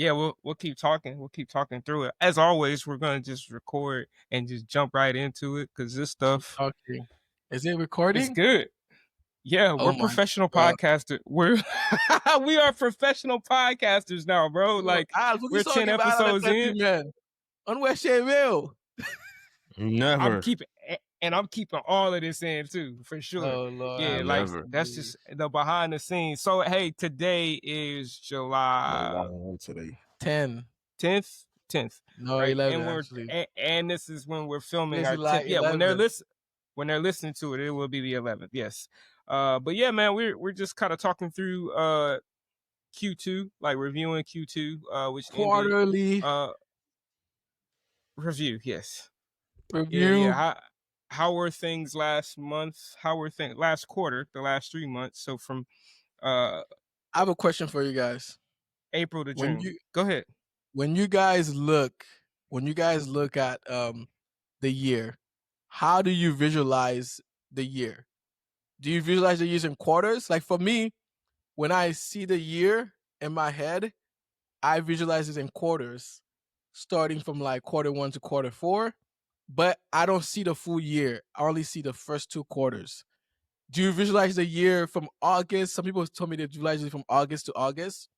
yeah, we'll keep talking. We'll keep talking through it. As always, we're gonna just record and just jump right into it because this Keep stuff talking. Is it is recording? good. Yeah, Oh we're my professional god. podcasters. We are professional podcasters now, bro. Yo, Like Al, what you we're 10 talking about on episodes the in. country, man? On where she will. I'm Never. keeping I'm keeping all of this in too, for sure. Oh Lord, Yeah, have like Never. that's just the behind the scenes. So hey, today is July Today. 10. 10th, No, right? 11 And actually. and this is when we're filming Today's our July 10th. Yeah, when they're 11. listening to it, it will be the 11th. Yes. But yeah, man, we're just kind of talking through Q2, like reviewing Q2, which Quarterly ended, review. Yes. review. Yeah. How were things last month? How were things last quarter? The last 3 months. So from I have a question for you guys. April to When June. Go ahead. When you guys look at the year, how do you visualize the year? Do you visualize the years in quarters? Like for me, when I see the year in my head, I visualize it in quarters, starting from like quarter 1 to quarter 4, but I don't see the full year. I only see the first 2 quarters. Do you visualize the year from August? Some people told me they visualize it from August to August,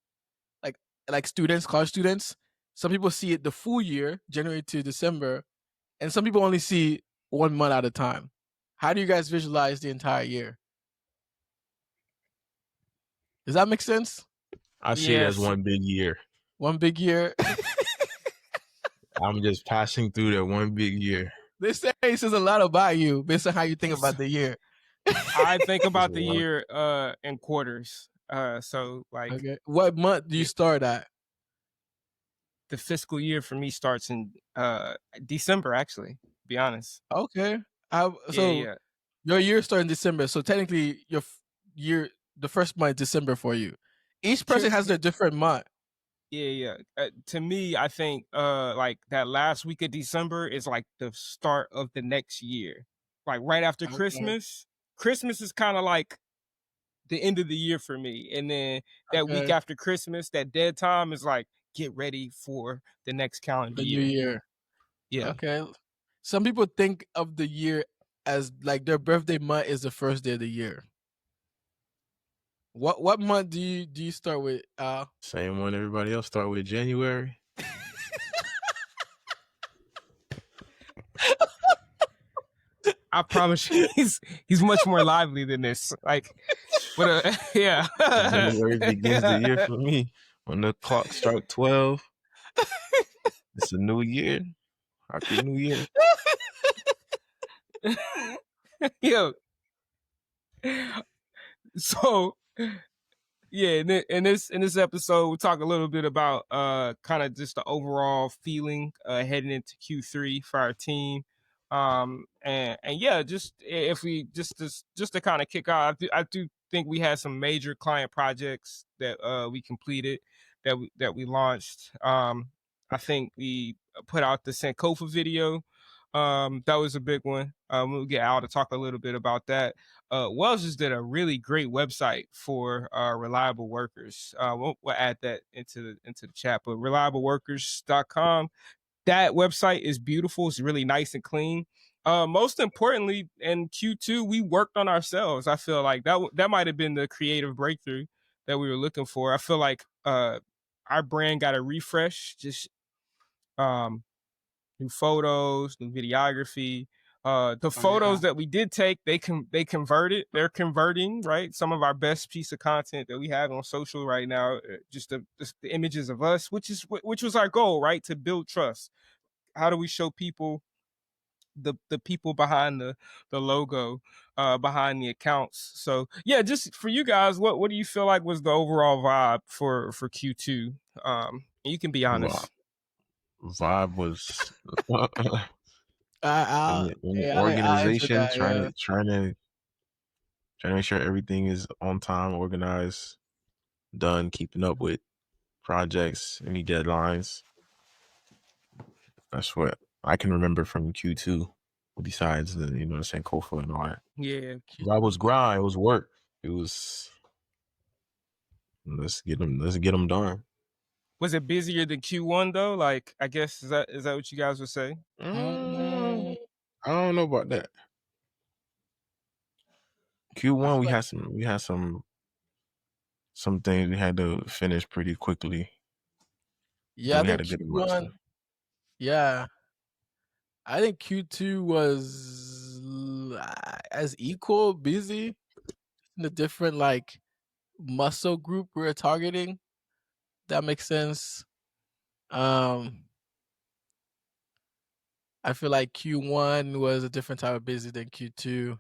like students, college students. Some people see it the full year, January to December, and some people only see 1 month at a time. How do you guys visualize the entire year? Does that make sense? I see it as one big year. One big year. I'm just passing through that one big year. This says a lot about you based on how you think about the year. I think about the year in quarters. So like Okay. What month do you start at? The fiscal year for me starts in December, actually, to be honest. Okay. So your year starts in December. So technically your year, the first month is December for you. Each person has their different month. Yeah. To me, I think like that last week of December is like the start of the next year. Like right after Christmas. Christmas is kind of like the end of the year for me. And then that week after Christmas, that dead time is like get ready for the next calendar year. New year. Yeah. Okay. Some people think of the year as like their birthday month is the first day of the year. What month do you start with? Same one everybody else start with, January. I promise you, he's much more lively than this. Like, but yeah. January begins the year for me. When the clock strikes 12, it's a new year. Happy New Year. Yo. So yeah, in this episode, we'll talk a little bit about kind of just the overall feeling heading into Q3 for our team. And yeah, just if we just to kind of kick off, I do think we had some major client projects that we completed that we launched. I think we put out the Sankofa video. That was a big one. We'll get Al to talk a little bit about that. Wels just did a really great website for reliable workers. We'll add that into the chat, but reliableworkers.com. That website is beautiful. It's really nice and clean. Most importantly, in Q2, we worked on ourselves. I feel like that might have been the creative breakthrough that we were looking for. I feel like our brand got a refresh. Just new photos, new videography. The photos that we did take, they converted. They're converting, right? Some of our best piece of content that we have on social right now, just the images of us, which was our goal, right? To build trust. How do we show people the people behind the logo, behind the accounts? So yeah, just for you guys, what do you feel like was the overall vibe for Q2? You can be honest. Vibe was organization, trying to make sure everything is on time, organized, done, keeping up with projects, any deadlines. That's what I can remember from Q2. Besides the the Sankofa and all that. Yeah, Vibe was grind. It was work. It was let's get them done. Was it busier than Q1 though? Like, I guess is that what you guys would say? Mm, I don't know about that. I Q1 feel we like, had some things we had to finish pretty quickly. I yeah, think I we had think a good amount of Q1. stuff. Yeah, I think Q2 was as equal busy in the different like muscle group we were targeting. That makes sense. Um, I feel like Q1 was a different type of busy than Q2.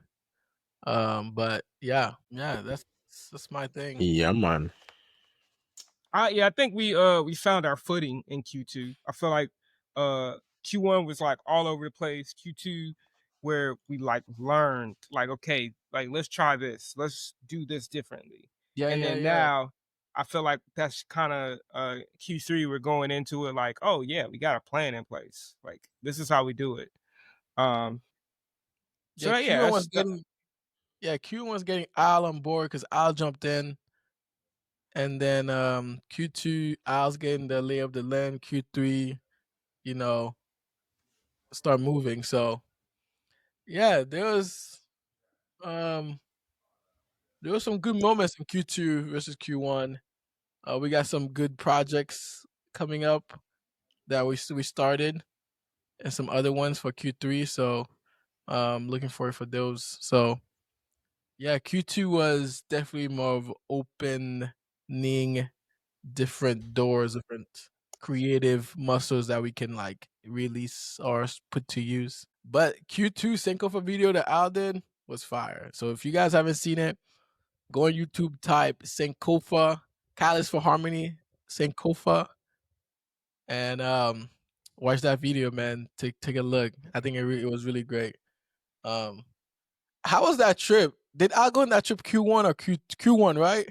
But yeah, that's my thing. Yeah, man. I think we found our footing in Q2. I feel like Q1 was like all over the place. Q2 where we like learned like okay, like let's try this. Let's do this differently. Yeah, And yeah, then yeah. now I feel like that's kind of Q3 we're going into it like, oh yeah, we got a plan in place. Like this is how we do it. Um Yeah, so yeah, Q1 was that's that, getting yeah, Q1 was getting Al on board because Al jumped in. And then Q2, Al's getting the lay of the land. Q3, you know, start moving. So yeah, um there was some good moments in Q2 versus Q1. We got some good projects coming up that we started, and some other ones for Q3. So looking forward for those. So yeah, Q2 was definitely more of opening different doors, different creative muscles that we can like release or put to use. But Q2 Sankofa video that Al did was fire. So if you guys haven't seen it, go on YouTube, type Sankofa, Catalyst for Harmony, Sankofa, and watch that video, man. Take a look. I think it was really great. Um, how was that trip? Did I go on that trip Q1 or Q1, right?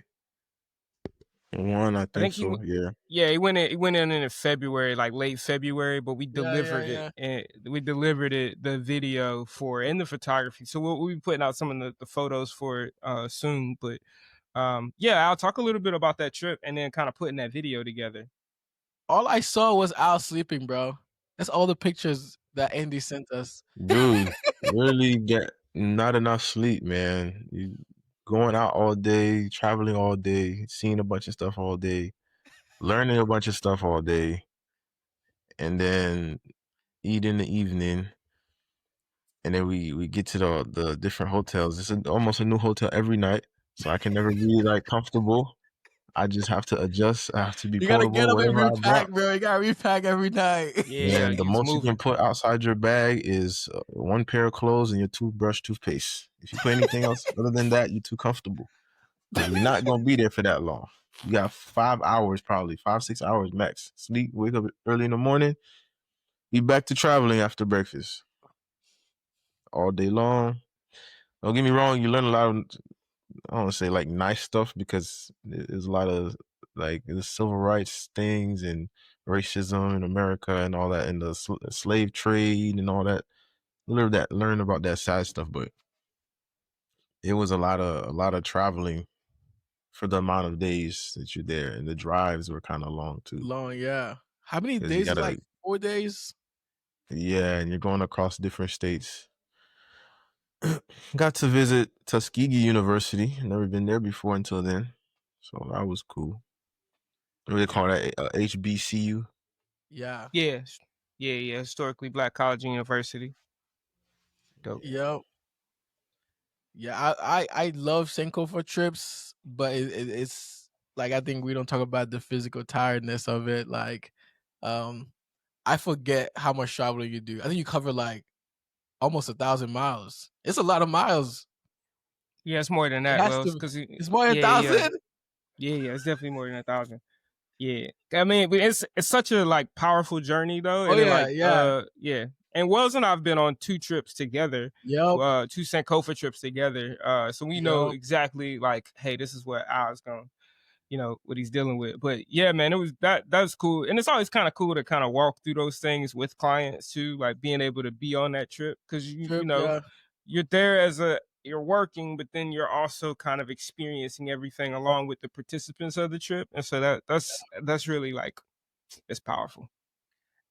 One, I I think think so. Yeah. yeah, he went in February, like late February, but we Yeah, yeah, delivered it yeah. and we delivered it the video for and the photography. So we'll be putting out some of the photos for it soon. But yeah, I'll talk a little bit about that trip and then kind of putting that video together. All I saw was Al sleeping, bro. That's all the pictures that Andy sent us. Dude, really get not enough sleep, man. You going out all day, traveling all day, seeing a bunch of stuff all day, learning a bunch of stuff all day, and then eat in the evening. And then we get to the different hotels. Almost a new hotel every night, so I can never be like comfortable. I just have to adjust. I have to be You gotta get portable, up and whatever I repack, brought. bro. You gotta repack every night. Yeah, you gotta And the get to most you can moving. put outside your bag is one pair of clothes and your toothbrush, toothpaste. If you put anything else other than that, you're too comfortable because we're not gonna be there for that long. You got 5 hours, probably 5, 6 hours max. Sleep, wake up early in the morning, be back to traveling after breakfast all day long. Don't get me wrong, you learn a lot of, I don't want to say like nice stuff because there's a lot of like the civil rights things and racism in America and all that and the slave trade and all that. Learn about that side stuff, but it was a lot of traveling for the amount of days that you're there, and the drives were kind of long too Long, yeah. How many because you days? Is gotta like 4 days? yeah, and you're going across different states. Got to visit Tuskegee University. Never been there before until then, so that was cool. What do they call that? HBCU. Yeah. Yeah, yeah. Historically Black College and University. Dope. Yep. Yeah, I love Sankofa trips, but it's like I think we don't talk about the physical tiredness of it. Like, um, I forget how much traveling you do. I think you cover like almost 1,000 miles. It's a lot of miles. Yeah, it's more than It that, has Wells, to. because It's more than yeah, yeah, 1,000. yeah. It's definitely more than 1,000. Yeah, I mean, but it's such a like powerful journey though, Oh and then yeah, like yeah. yeah, and Wells and I've been on 2 trips together, Yep, 2 Sankofa trips together, so we know yep. exactly like, hey, this is what Al's going, what he's dealing with. But yeah, man, it was that's cool, and it's always kind of cool to kind of walk through those things with clients too, like being able to be on that trip because Trip, yeah. you're there you're working, but then you're also kind of experiencing everything along with the participants of the trip, and so that's really like it's powerful.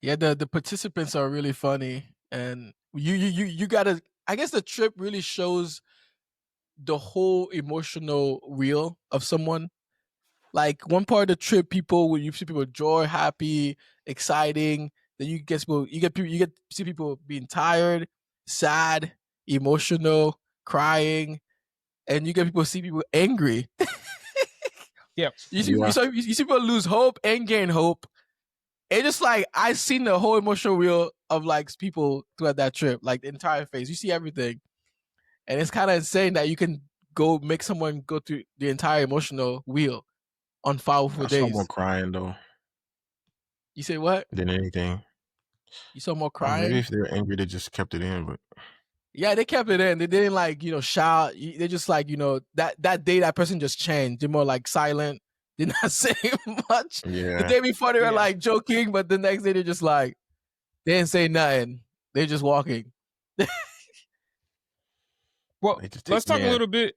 Yeah, the participants are really funny, and you gotta. I guess the trip really shows the whole emotional reel of someone. Like one part of the trip, when you see people joy, happy, exciting, then you get to see people being tired, sad, emotional, crying, and you get people see people angry. Yeah. Yeah. You see people lose hope and gain hope. It's just like I seen the whole emotional reel of like people throughout that trip, like the entire phase. You see everything, and it's kind of insane that you can go make someone go through the entire emotional wheel on 5 I saw more days. crying though You say what? than anything. You saw more Maybe crying? if they're angry, they just kept it in. But Yeah, they kept it in. They didn't like, shout. They just like, that day that person just changed. They're more like silent. Did not say much. The yeah, day before they were Yeah. like joking, but the next day they're just like, they didn't say nothing. They're just walking. Well, they just let's take talk me a in. little bit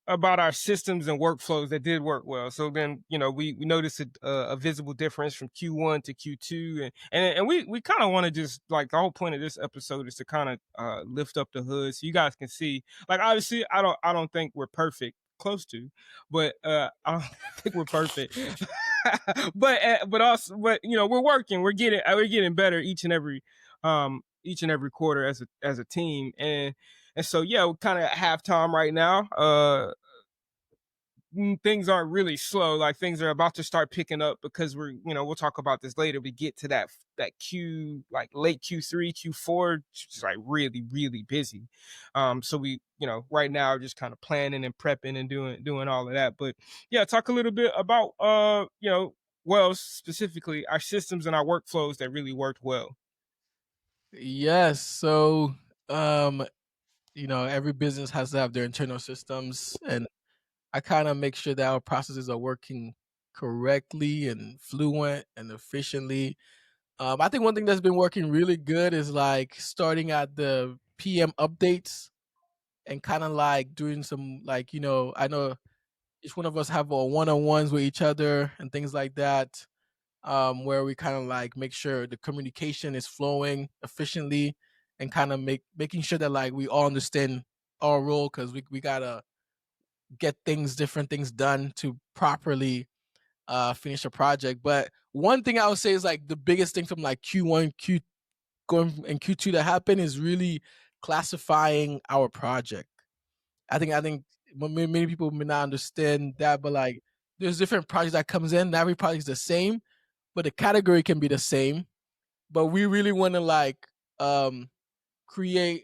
about our systems and workflows that did work well. So then, we noticed a visible difference from Q1 to Q2, and we kind of want to just like the whole point of this episode is to kind of lift up the hood so you guys can see. Like obviously, I don't think we're perfect, close to, but I don't think we're perfect. but also, we're working, we're getting better each and every quarter as a team, and so yeah, we're kind of at halftime right now. Things aren't really slow. Like things are about to start picking up because we'll talk about this later. We get to that Q like late Q3, Q4, just like really, really busy. So we, right now just kind of planning and prepping and doing all of that. But yeah, talk a little bit about Wels specifically, our systems and our workflows that really worked well. Yes. So, every business has to have their internal systems, and I kind of make sure that our processes are working correctly and fluent and efficiently. I think one thing that's been working really good is like starting at the PM updates and kind of like doing some like I know each one of us have our one-on-ones with each other and things like that, where we kind of like make sure the communication is flowing efficiently and kind of making sure that like we all understand our role because we gotta get different things done to properly finish a project. But one thing I would say is like the biggest thing from like Q1, Q going and Q2 that happened is really classifying our project. I think many people may not understand that, but like there's different projects that comes in. Not every project is the same, but the category can be the same. But we really want to like um be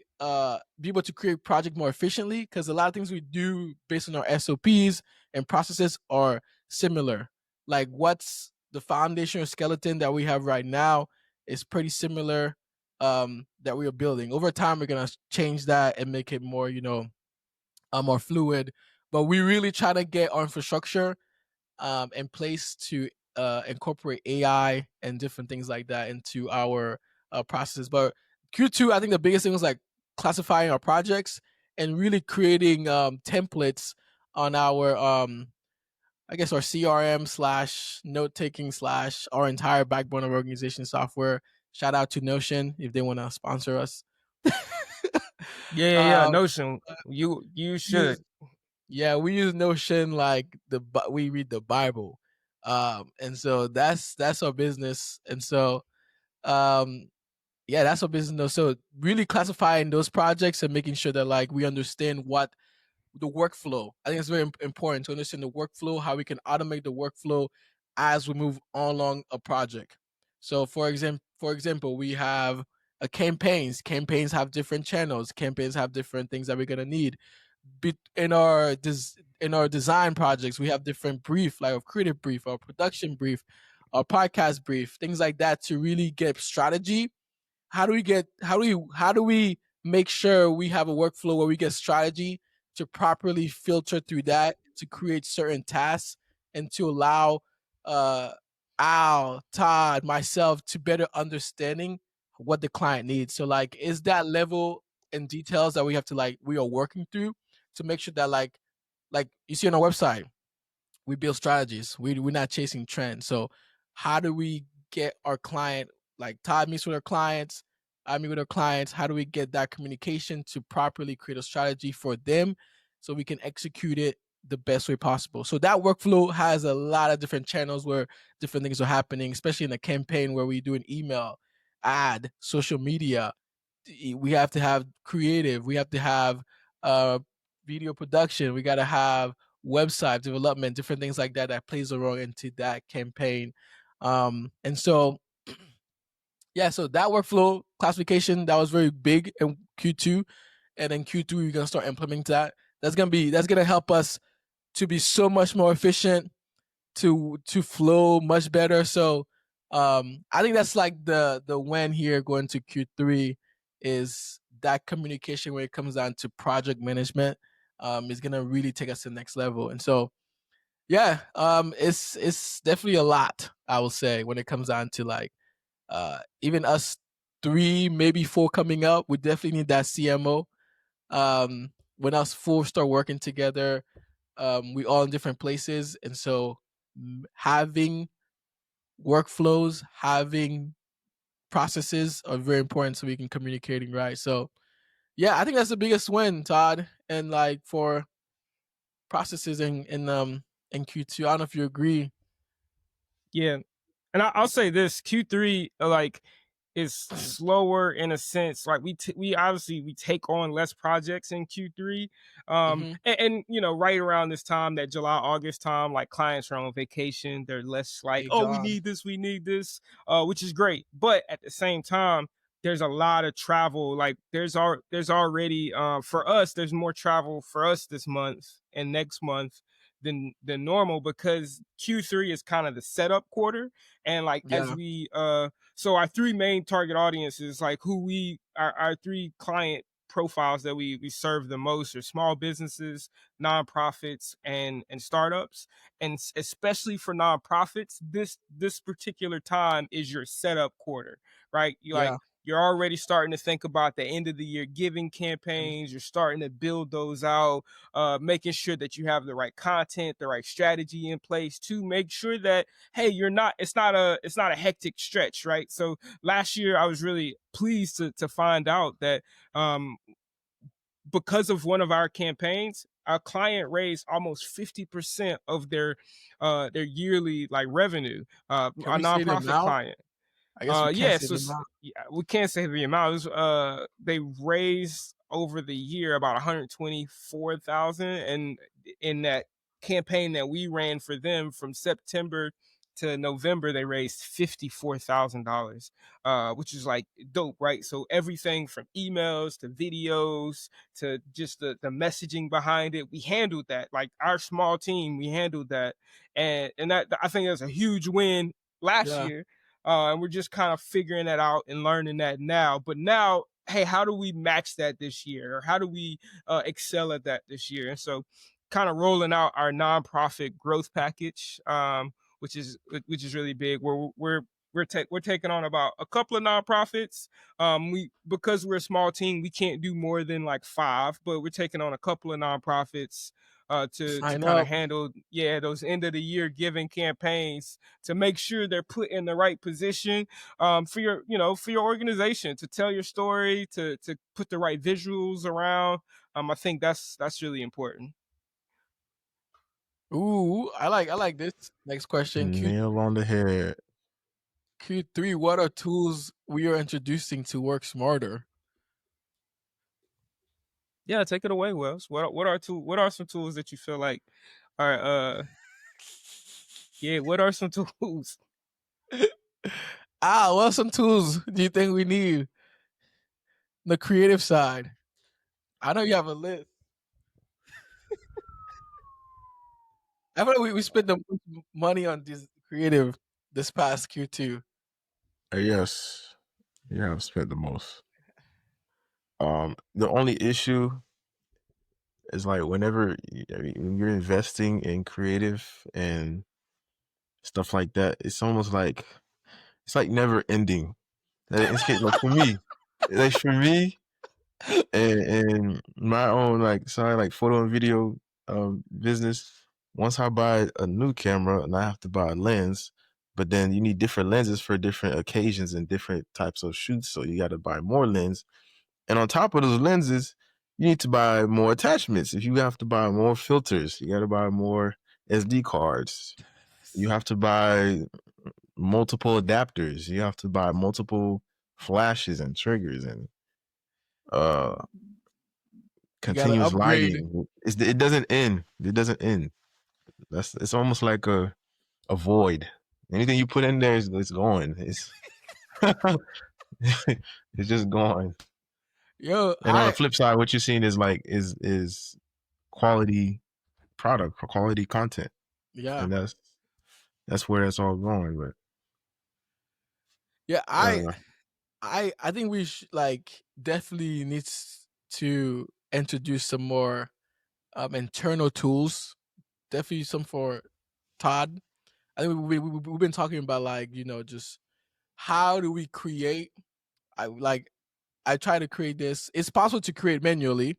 able to create project more efficiently because a lot of things we do based on our SOPs and processes are similar. Like what's the foundation or skeleton that we have right now is pretty similar, that we are building. Over time we're gonna change that and make it more, more fluid. But we really try to get our infrastructure in place to incorporate AI and different things like that into our processes. But Q2, I think the biggest thing was like classifying our projects and really creating templates on our, I guess, our CRM slash note taking slash our entire backbone of organization software. Shout out to Notion if they want to sponsor us. Yeah, um, Notion. You should. use Yeah, we use Notion like we read the Bible, and so that's our business, and so um, yeah, that's our business. Though. So really classifying those projects and making sure that like we understand what the workflow. I think it's very important to understand the workflow, how we can automate the workflow as we move along a project. So for example, we have a campaigns. Campaigns have different channels. Campaigns have different things that we're gonna need in our design projects. We have different brief, like a creative brief, or production brief, or podcast brief, things like that to really get strategy. How do we make sure we have a workflow where we get strategy to properly filter through that to create certain tasks and to allow uh Al, Todd, myself to better understanding what the client needs. So like is that level and details that we are working through to make sure that like you see on our website, we build strategies. We're not chasing trends. So how do we get our client, like Todd meets with our clients, I meet with our clients, how do we get that communication to properly create a strategy for them so we can execute it the best way possible. So that workflow has a lot of different channels where different things are happening, especially in a campaign where we do an email, ad, social media. We have to have creative, we have to have video production, we got to have website development, different things like that that plays a role into that campaign. And so yeah, so that workflow classification that was very big in Q2, and then Q3 we're gonna start implementing that. That's gonna help us to be so much more efficient, to flow much better. So I think that's like the win here going to Q3 is that communication when it comes down to project management is gonna really take us to the next level. And so yeah, it's definitely a lot, I will say, when it comes down to like even us 3, maybe 4 coming up, we definitely need that CMO. When us 4 start working together, we all in different places, and so having workflows, having processes are very important so we can communicating right. So yeah, I think that's the biggest win, Todd, and like for processes in Q2. I don't know if you agree. Yeah, and I'll say this: Q3 like is slower in a sense. Like we obviously we take on less projects in Q3, and you know right around this time, that July August time, like clients are on vacation. They're less like, They oh, gone. we need this, which is great. But at the same time, there's a lot of travel. Like there's already for us, there's more travel for us this month and next month than normal, because Q3 is kind of the setup quarter. And like as Yeah, we so our 3 main target audiences, like who our 3 client profiles that we serve the most, are small businesses, nonprofits, and startups. And especially for nonprofits, this particular time is your setup quarter, right? You like yeah. you're already starting to think about the end of the year giving campaigns. You're starting to build those out, making sure that you have the right content, the right strategy in place to make sure that, hey, it's not a hectic stretch, right? So last year I was really pleased to find out that because of one of our campaigns, our client raised almost 50% of their yearly like revenue. Can Our we say the nonprofit amount? client. I guess we can't Yeah, say the amount. yeah, we can't say the amount. It was, they raised over the year about 124,000, and in that campaign that we ran for them from September to November, they raised $54,000, which is like dope, right? So everything from emails to videos to just the messaging behind it, we handled that. Like our small team, we handled that, and that I think that's a huge win last Yeah. year, and we're just kind of figuring that out and learning that now. But now, hey, how do we match that this year, or how do we excel at that this year? And so, kind of rolling out our nonprofit growth package, which is really big. We're taking on about a couple of nonprofits. We Because we're a small team, we can't do more than like 5, but we're taking on a couple of nonprofits to Sign kind of up. handle, yeah, those end of the year giving campaigns, to make sure they're put in the right position for your organization, to tell your story, to put the right visuals around. I think that's really important. Ooh, I like this. Next question. Nail on the head. Q3, what are tools we are introducing to work smarter? Yeah, take it away, Wels. What are some tools that you feel like are yeah, what are some tools? What some tools do you think we need? The creative side. I know you have a list. I feel like we spent the most money on this creative this past Q2. Yes, yeah, I've spent the most. The only issue is like whenever when you're investing in creative and stuff like that, it's like never ending. Like for me, and my own like sorry like photo and video business. Once I buy a new camera and I have to buy a lens, but then you need different lenses for different occasions and different types of shoots. So you got to buy more lens. And on top of those lenses, you need to buy more attachments. If you have to buy more filters, you got to buy more SD cards. You have to buy multiple adapters. You have to buy multiple flashes and triggers and You gotta continuous upgrade. lighting. It doesn't end. It doesn't end. It's almost like a void. Anything you put in there is it's going. It's it's just gone. Yo, And on the flip side, what you're seeing is like is quality product for quality content. Yeah. And that's where it's all going. But yeah, I think we like definitely needs to introduce some more internal tools. Definitely some for Todd. I think we've been talking about like, just how do we create. I try to create this. It's possible to create manually,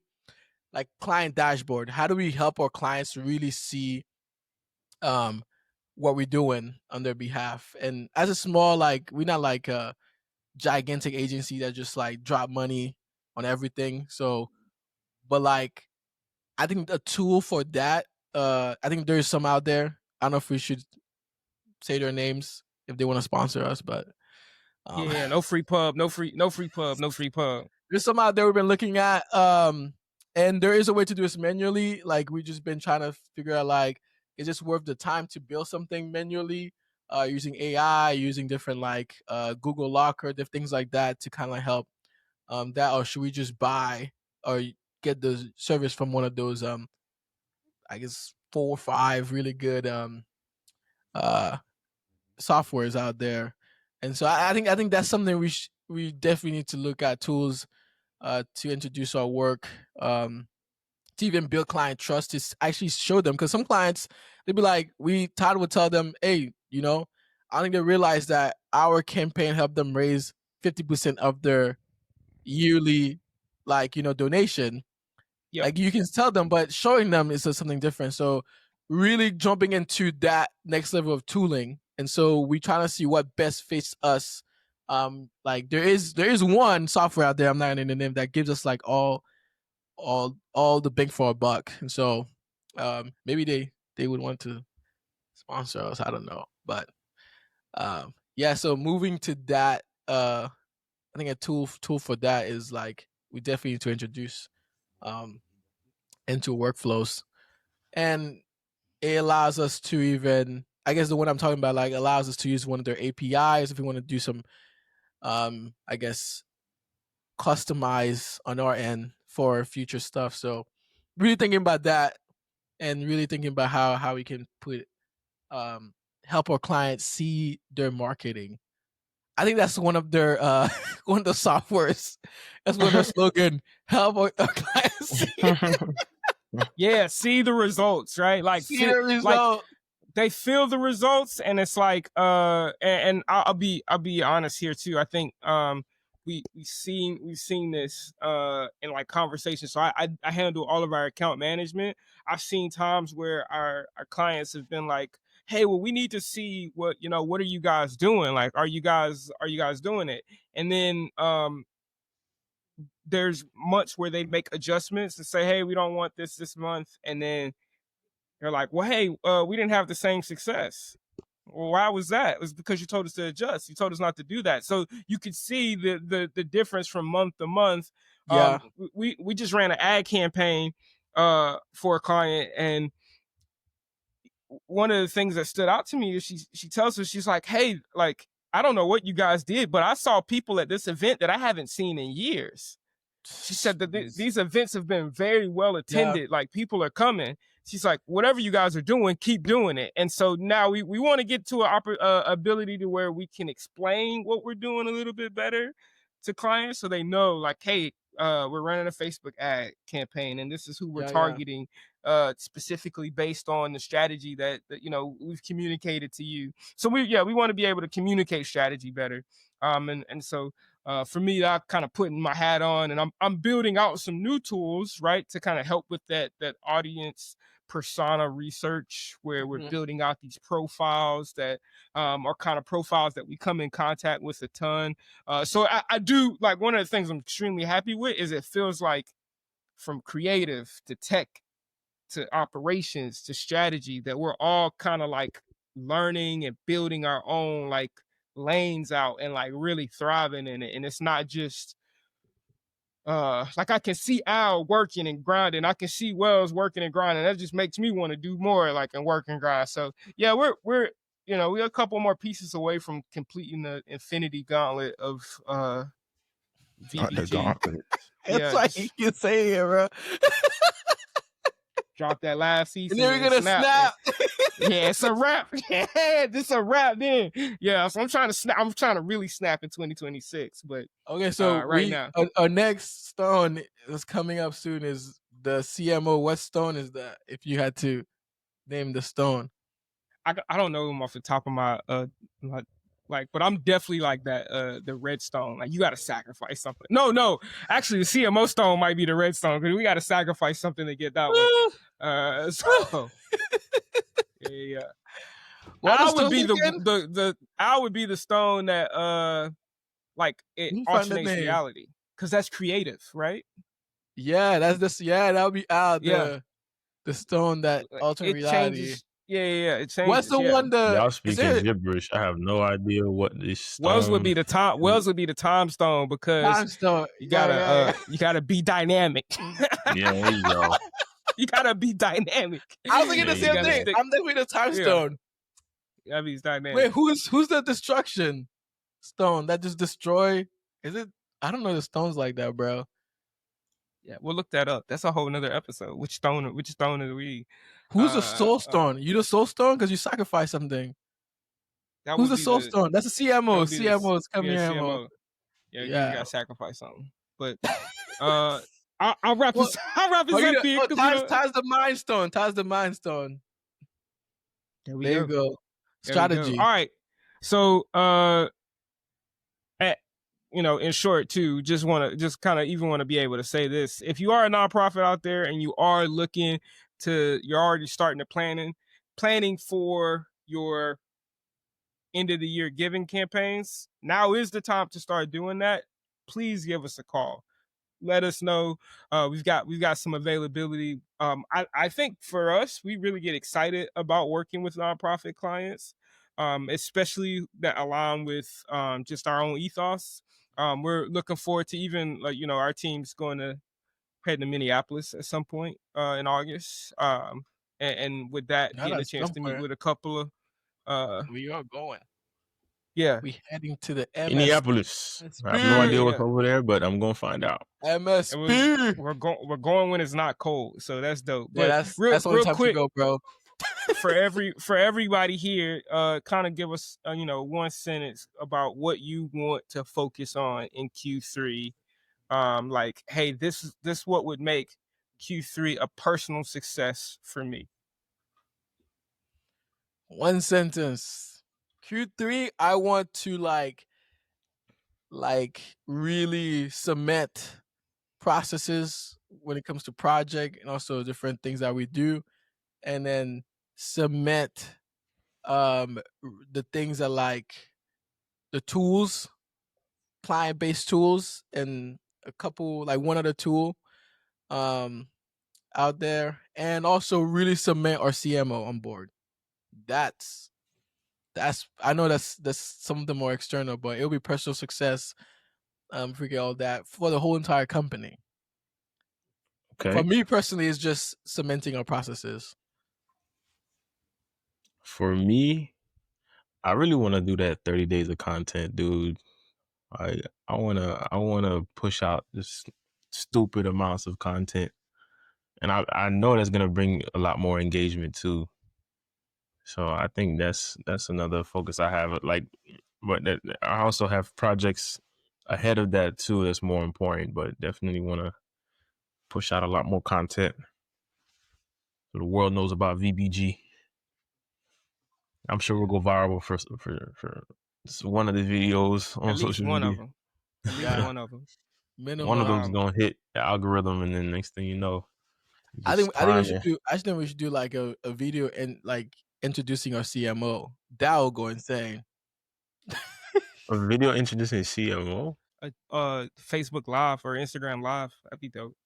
like client dashboard. How do we help our clients really see what we're doing on their behalf? And as a small, like, we're not like a gigantic agency that just like drop money on everything. So, but like, I think a tool for that, I think there's some out there. I don't know if we should say their names if they want to sponsor us, but Yeah, no free pub, no free pub. there's some out there we've been looking at. And there is a way to do this manually. Like, we've just been trying to figure out, like, is this worth the time to build something manually, using AI, using different like Google Locker, different things like that to kind of help that, or should we just buy or get the service from one of those I guess 4 or 5 really good softwares out there. And so I think that's something we definitely need to look at, tools to introduce our work, to even build client trust, to actually show them, because some clients, they'd be like, Todd would tell them, hey, I think they realize that our campaign helped them raise 50% of their yearly donation. Yep. Like, you can tell them, but showing them is something different. So really jumping into that next level of tooling. And so we trying to see what best fits us. Like, there is one software out there, I'm not gonna name the name, that gives us like all the bang for our buck. And so maybe they would want to sponsor us. I don't know. But yeah, so moving to that, I think a tool for that is like, we definitely need to introduce into workflows. And it allows us to even, I guess the one I'm talking about, like, allows us to use one of their APIs if we want to do some I guess customize on our end for future stuff. So really thinking about that, and really thinking about how we can put help our clients see their marketing. I think that's one of their one of the softwares. That's one of their slogan. Help our clients see. Yeah, see the results, right? Like, See the result. like they feel the results, and it's like and I'll be honest here too. I think we've seen this in like conversations. So I handle all of our account management. I've seen times where our clients have been like, hey, well, we need to see what are you guys doing? Like, are you guys doing it? And then there's months where they make adjustments and say, hey, we don't want this month. And then they're like, well, hey, we didn't have the same success. Well, why was that? It was because you told us to adjust. You told us not to do that. So you could see the difference from month to month. Yeah. We just ran an ad campaign for a client, and one of the things that stood out to me is she tells us, she's like, hey, like, I don't know what you guys did, but I saw people at this event that I haven't seen in years. She said that these events have been very well attended. Yeah. Like, people are coming. She's like, whatever you guys are doing, keep doing it. And so now we want to get to an ability to where we can explain what we're doing a little bit better to clients, so they know, like, hey, we're running a Facebook ad campaign, and this is who we're targeting, specifically based on the strategy that we've communicated to you. So we want to be able to communicate strategy better. And so for me, I kind of putting my hat on, and I'm building out some new tools, right, to kind of help with that audience persona research where we're Mhm. building out these profiles that are kind of profiles that we come in contact with a ton. So I do like, one of the things I'm extremely happy with is it feels like from creative to tech to operations to strategy that we're all kind of like learning and building our own like lanes out and like really thriving in it. And it's not just like I can see Al working and grinding. I can see Wels working and grinding. That just makes me want to do more like and work and grind. So yeah, we're we're a couple more pieces away from completing the infinity gauntlet of Not the VBG. gauntlet. That's Yeah, why just you say it, bro. drop that last And season then we're and gonna snap. snap. Yeah, it's a wrap. Yeah, this a wrap then. Yeah, so I'm trying to snap. I'm trying to really snap in 2026. But Okay, so right now, our next stone that's coming up soon is the CMO. What stone is that? If you had to name the stone, I don't know them off the top of my like, but I'm definitely like that the redstone. Like you got to sacrifice something. No, actually the CMO stone might be the redstone because we got to sacrifice something to get that one. So yeah. what are the I would stones be again? the I would be the stone that like it Let me find the alternates name. reality because that's creative, right? Yeah, that's this. Yeah, that would be Yeah, the stone that alternate it reality. changes. Yeah, it What's changes. the Yeah, one? The Y'all is speaking there gibberish. I have no idea what this Wells would be stone. the time. Wells would be the time stone because time stone? you Yeah. you gotta be dynamic. Yeah, there you go. You gotta be dynamic. I was thinking There the you same go. thing. I'm definitely the time Yeah, stone. you gotta be dynamic. Wait, who's the destruction stone that just destroy? Is it? I don't know the stones like that, bro. Yeah, we'll look that up. That's a whole nother episode. Which stone are we? Who's the soul stone? You the soul stone because you sacrifice something. That Who's would the be soul the stone? That's a CMO. that would be this. CMO is coming Yeah, here, ammo. CMO. Yeah, you Yeah. gotta sacrifice something. But I'll wrap Well, this. I'll wrap this up here because Ty's the mind stone. Ty's the mind stone. there we There you go. go. There we go. Strategy. All right. So in short too, just kind of even want to be able to say this. If you are a nonprofit out there and you are you're already starting to planning for your end of the year giving campaigns, now is the time to start doing that. Please give us a call. Let us know. We've got some availability. I think for us, we really get excited about working with nonprofit clients, especially that align with just our own ethos. We're looking forward to even our team's going to head to Minneapolis at some point in August. And with that, Not getting a at chance some to meet point. with a couple of We are going. yeah. We heading to the MS. Minneapolis. I have no idea what's over there, but I'm gonna find out. MSP. We're going when it's not cold, so that's dope. Yeah, But that's real the only time quick, to go, bro. for everybody here, kind of give us one sentence about what you want to focus on in Q3. Like, hey, this what would make Q3 a personal success for me. One sentence. Q3, I want to like really cement processes when it comes to project and also different things that we do, and then cement the things that like the tools, client-based tools, and a couple like one other tool out there, and also really cement our CMO on board. That's I know that's some of the more external, but it'll be personal success. If we get all that for the whole entire company. Okay. For me personally, it's just cementing our processes. For me, I really want to do that 30 days of content, dude. I wanna push out just stupid amounts of content, and I know that's gonna bring a lot more engagement too. So I think that's another focus I have. Like, but I also have projects ahead of that too. That's more important, but definitely want to push out a lot more content so the world knows about VBG. I'm sure we'll go viral for one of the videos on social media. Of them. At least one of them. Minimum. One of them's gonna hit the algorithm, and then next thing you know, I Just think we time should it. do. I think we should do like a video and like introducing our CMO. That will go insane. A video introducing CMO. Facebook Live or Instagram Live. That'd be dope.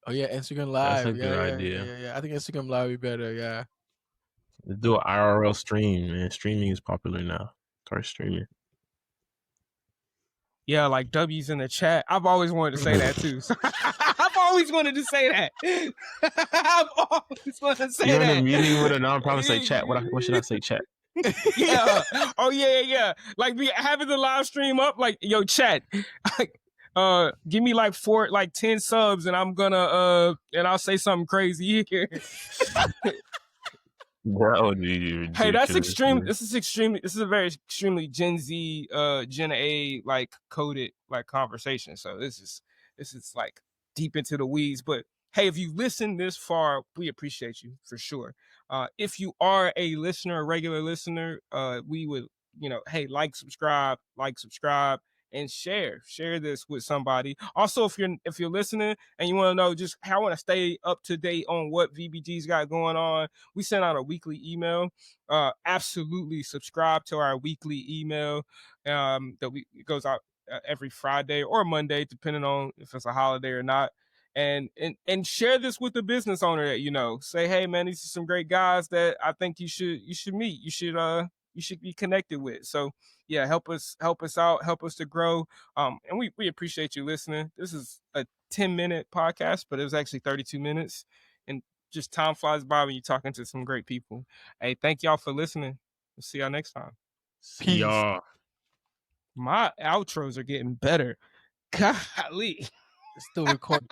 Oh yeah, Instagram That's Live. a good idea. Yeah. I think Instagram Live would be better. Yeah. Let's do an IRL stream, man. Streaming is popular now. Start streaming. Yeah, like W's in the chat. I've always wanted to say that too. I've always wanted to say that. I've always wanted to say You're that. in a meeting with a nonprofit, say chat. What should I say, chat? Yeah. Oh yeah. Like having the live stream up, like, yo, chat. Give me like 10 subs and I'm gonna and I'll say something crazy here. That would be ridiculous. Hey, that's extreme. This is a very extremely Gen Z, Gen A like coded like conversation. So this is like deep into the weeds. But hey, if you listen this far, we appreciate you for sure. If you are a listener, a regular listener, we would, hey, subscribe, and share this with somebody. Also, if you're listening and you want to know just how I want to stay up to date on what VBG's got going on, we send out a weekly email. Absolutely subscribe to our weekly email it goes out every Friday or Monday, depending on if it's a holiday or not. And share this with the business owner that you know. Say, hey man, these are some great guys that I think you should meet. You should be connected with. So yeah, help us out, help us to grow. And we appreciate you listening. This is a 10-minute podcast, but it was actually 32 minutes. And just time flies by when you're talking to some great people. Hey, thank y'all for listening. We'll see y'all next time. See y'all. My outros are getting better. Golly. It's still recording.